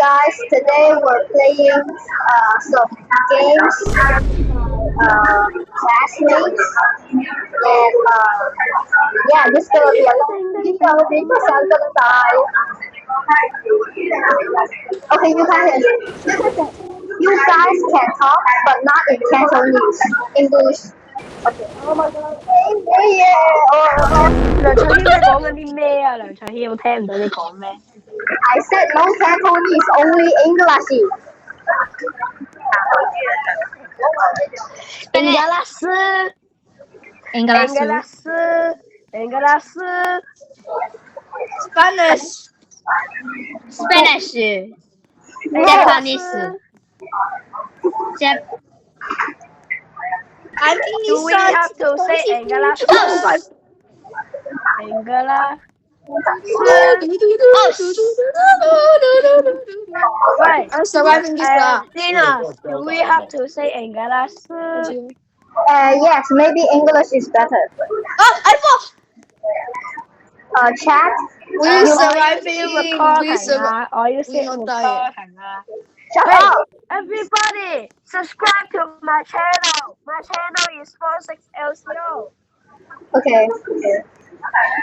guys, today we're playing some games with my classmates, and yeah, this is gonna be a long video because I'm gonna die. Okay, you guys can talk, but not in Cantonese, English. Okay. Oh my god. Yeah, yeah. 梁卓軒你講緊啲咩啊？梁卓軒我聽唔到你講咩。I said no Cantonese, only English. English. Spanish, Japanese, Do we have to say English? Right. I'm surviving this Lina, do we have to say English? Yes, maybe English is better. Oh, I fall. Chat. We surviving. We surviving. Or you say not dying. Shut Hey, up. everybody, subscribe to my channel. My channel is 46LCO. Okay.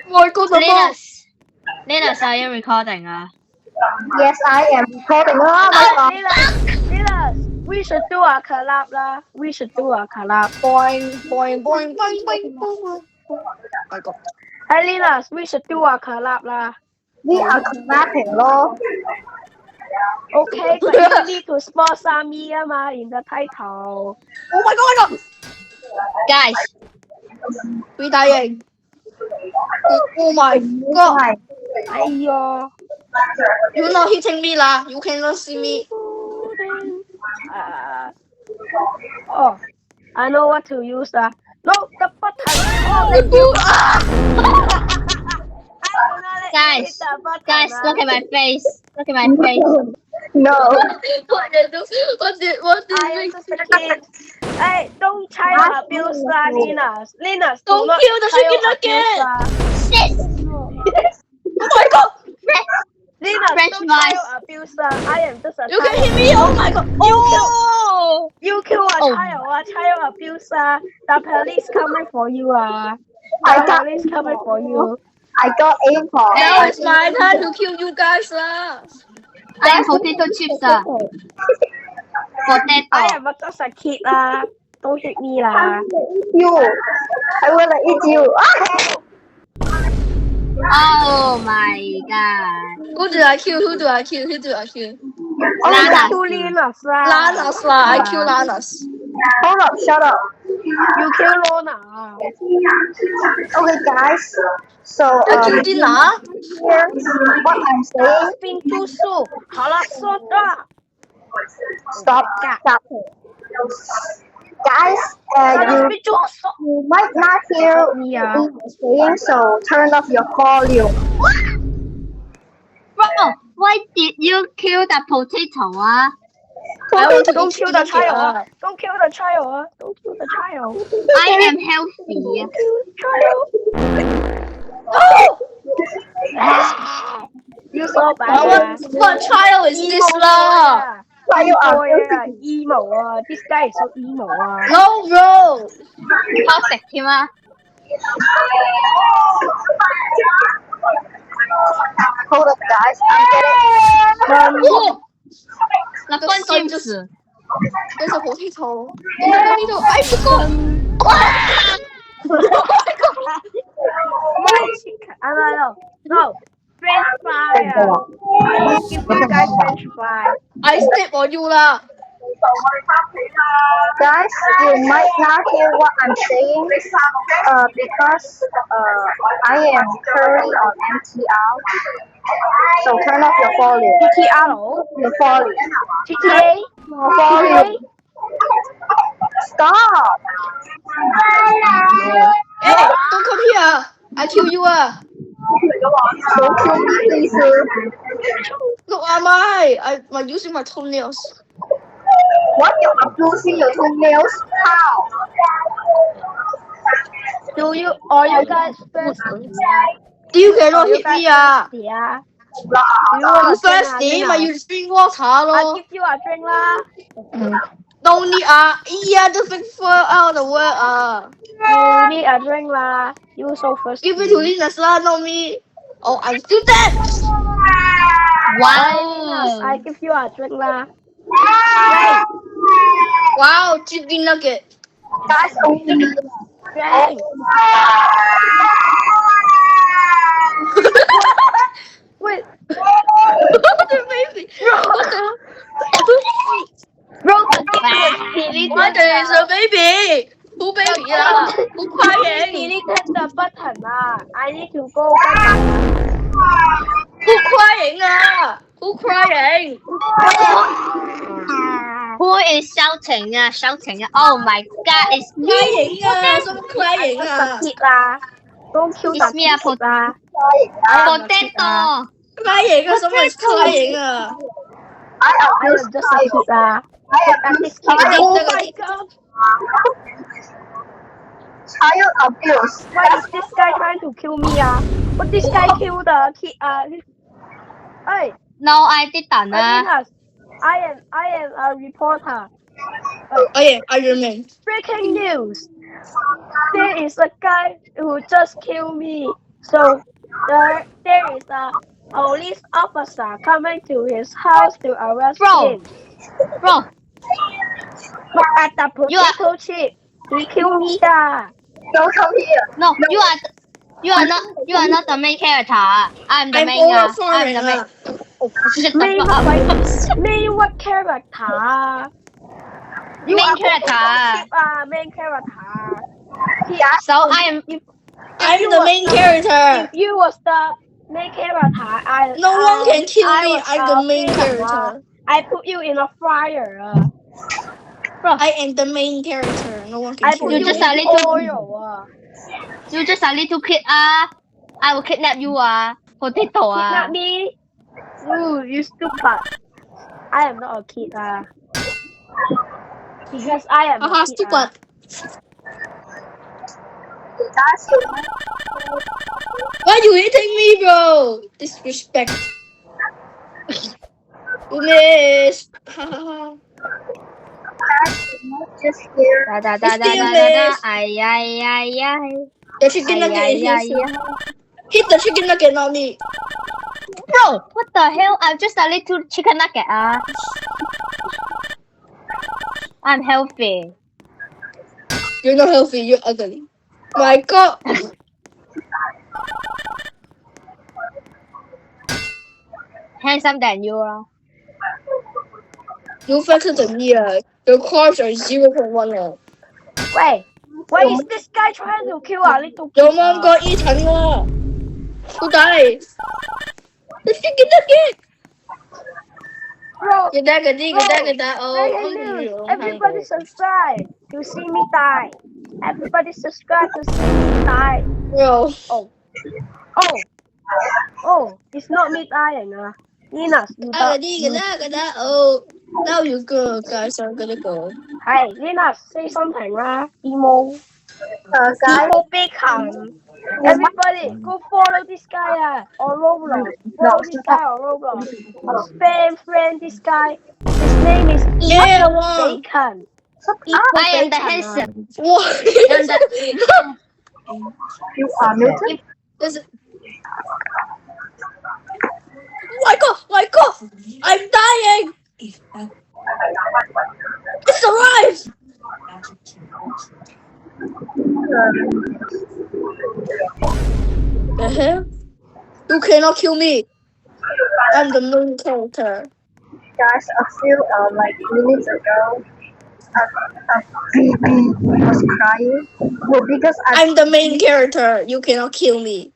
My God, Linus, are you recording? Yes, I am recording. Oh my god. Linus, we should do a collab lah. We should do a collab. Boing, boing, boing, boing, boing, boing. My God. Hey, Linus, we should do a collab lah. We are clapping, lol. Okay, but you need to sponsor me in the title. Oh my God. Guys, We dying. Oh my God. Aiyo. You're not hitting me lah. You cannot see me. Oh, I know what to use lah. No, the button. Oh, thank you. guys, look at my face. Look at my face. No. What did I am just a kid. Hey, don't child abuse lah, Linus. Linus, Don't not kill the chicken child nugget. abuse, Shit! Oh my God. Linus, French don't fries. child abuse lah. I am just a You can child. hit me. Oh my God. Oh. You kill a Oh. child abuse. The police coming for you. I The got police coming for you. I got aim for. Now it's my time to kill you guys lah. I am potato chips. Potato. I am just a kid. Don't hit me lah. You. I wanna eat you. Oh my god. Who do I kill? Who do I kill? Who do I kill? Oh my god. You Linus lah. Lanas lah. I kill Lanas. Hold up, shut up. You kill Lona. Okay, guys. So, I kill Dina. here, what I'm saying, Pintu su. Halo soda. stop. Guys, Pintu su. you might not hear Yeah. what I'm saying, so turn off your volume. Bro, why did you kill the potato? Don't kill the child. Don't kill the child. Don't kill the child. I am healthy. You so bad. What child is this lah? Why you are emo. This guy is so emo. No bro. 偷食添啊！ Hold up, guys. I'm getting. 立軍占士， There's a potato. There's a potato. I forgot. No. French fry. I will give you guys French fry. I step on you lah. Guys, you might not hear what I'm saying because I am currently on MTR. So turn off your volume. TTR. Your volume. TTA. Your volume. Stop. Hey, don't come here. I kill you ah. Don't kill me, please. Look am I'm using my toenails. What? You are losing your toenails? How? Do you or you guys first? You cannot hit me ah. Yeah. You want You a drink thirsty? ah, But you drink water, I lor. give you a drink lah. Don't need just big fur out of the way You need a drink lah. You so thirsty. Give it to Linus lah, not me. Oh, I'm still dead. Wow. I give you a drink lah. Drink, Wow, chicken nugget. Guys, only me. drink. Wait, The baby. What the? bro, delete What there is a baby? Who baby? Who crying? delete the button lah. I need to go back. Who crying? Who crying? Who is shouting? Shouting. Oh my God! It's me. Crying. Someone crying. Kid lah. Don't kill It's the me, kid lah. Potato. Crying. Someone is crying. I I abuse am just a kid lah. I At abuse this kid. Oh Oh my my God. child abuse. Why is this guy trying to kill me ah? But this guy killed the kid Hey, No, I didn't. Linus, I am a reporter. Oh yeah, I remember. Breaking news. There is a guy who just killed me. So there is a police officer coming to his house to arrest Bro. him. Bro, But at the You are- potato chip, he killed me da. Don't come here. no, you are not the main character. I'm the I'm main. I'm foreign. the main. Oh, shut the Main fuck up. what character? You Main are character. Main character. So I am. I'm the main character. If you was the main character, No one can kill me. was I'm the main villain, character. I put you in a fire. I am the main character. No one can I kill put You you just in a little- oil. You just a little kid. I will kidnap you. Potato. Kidnap me. Ooh, you stupid. I am not a kid. Because I am a kid. Stupid. Guys, Why you hitting me, bro? Disrespect. You missed. just here. Da. Miss. Ay. The chicken nugget is here. Hit the chicken nugget, not me. Bro, what the hell? I'm just a little chicken nugget. I'm healthy. You're not healthy. You're ugly. My God. Handsome than you. You fatter than me. Your carbs are 0.1. Wait, why is this guy trying to kill a little kid? Your mom got eaten. Who died? The chicken nugget. Bro, Oh, everybody subscribe to see me die. Everybody subscribe to see me die. bro. Oh, it's not me dying. Linus, you Oh, now you go, guys. I'm gonna go. Hey, Linus, say something, Emo. Guys, Emo bacon. Everybody, go follow this guy on Roblox. Follow this guy on Roblox. Spam friend this guy. His name is Yeah, Emo wow. Bacon. I am the handsome. What? you are muted. My God! I'm dying! It's alive! The hell? You cannot kill me. I'm the main character. Guys, a few minutes ago, a baby was crying. Well, because I'm the main character. You cannot kill me.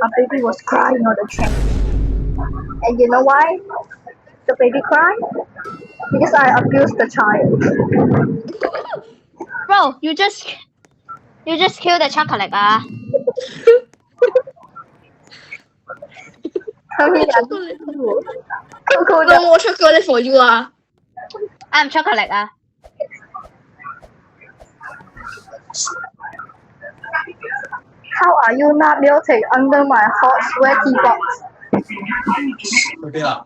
a baby was crying on the train. And you know why the baby cried? Because I abused the child. Bro, you just killed the chocolate. Come here. Coco, No more chocolate for you. I'm chocolate. how are you not melting under my hot, sweaty box? 邊啦？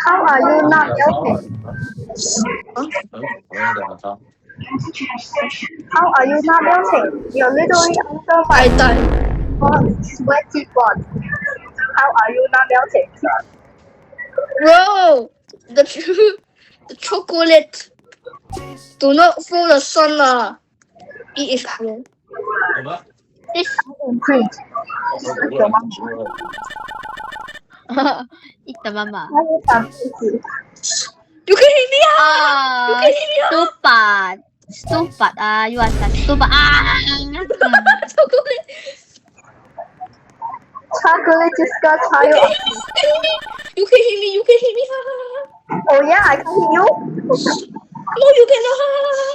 How are you not yelling? How are you not yelling? You're literally under my 太大。 sweaty butt. How are you not yelling? Bro, the chocolate do not fall the sun lah. It is here. This Preach. eat the mama. 还有小兔子。 You can hear me ah. You Ah, can hear me ah. stupid. You are such stupid. Chocolate. Chocolate just got You tired. can hear me. You can hear me. You can hear me. Oh yeah, I can hear you. No, you cannot.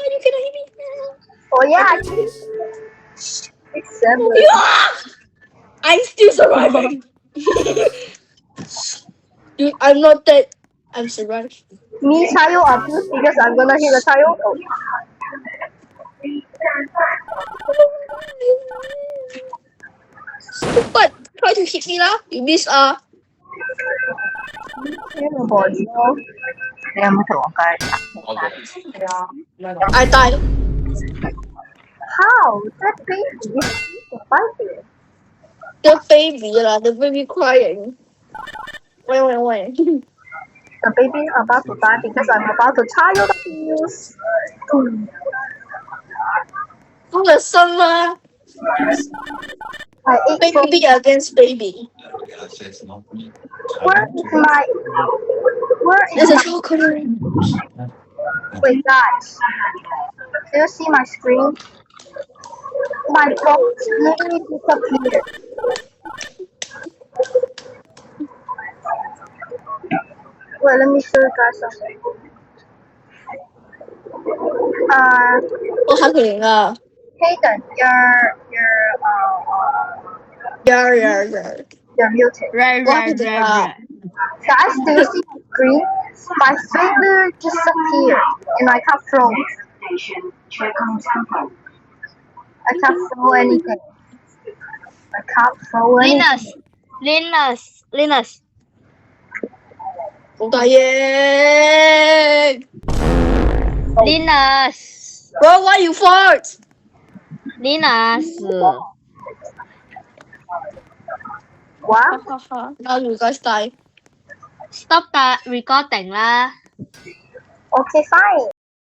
You cannot hear me. Oh yeah, I can hear you. Example. I'm still surviving. I'm not dead. I'm surviving. Me child abuse because I'm gonna hit the child. Oh. Stupid. Try to hit me lah. You miss I died. How? That baby is surviving. The baby crying. Wait. The baby is about to die because I'm about to child abuse. From the sun lah. I ate from Baby against baby. where There's is a my chocolate. wait guys. Do you see my screen? My box literally disappeared. Wait, let me show you guys something. 我好可怜啊 Hayden, you're muted. Right. Guys, do you see my screen? My finger disappeared and I can't throw. I can't throw anything. I can't throw anything. Linus. 好大嘢 Linus. Bro, why you fart? Linus. What? Now you guys die. Stop the recording lah. Okay, fine.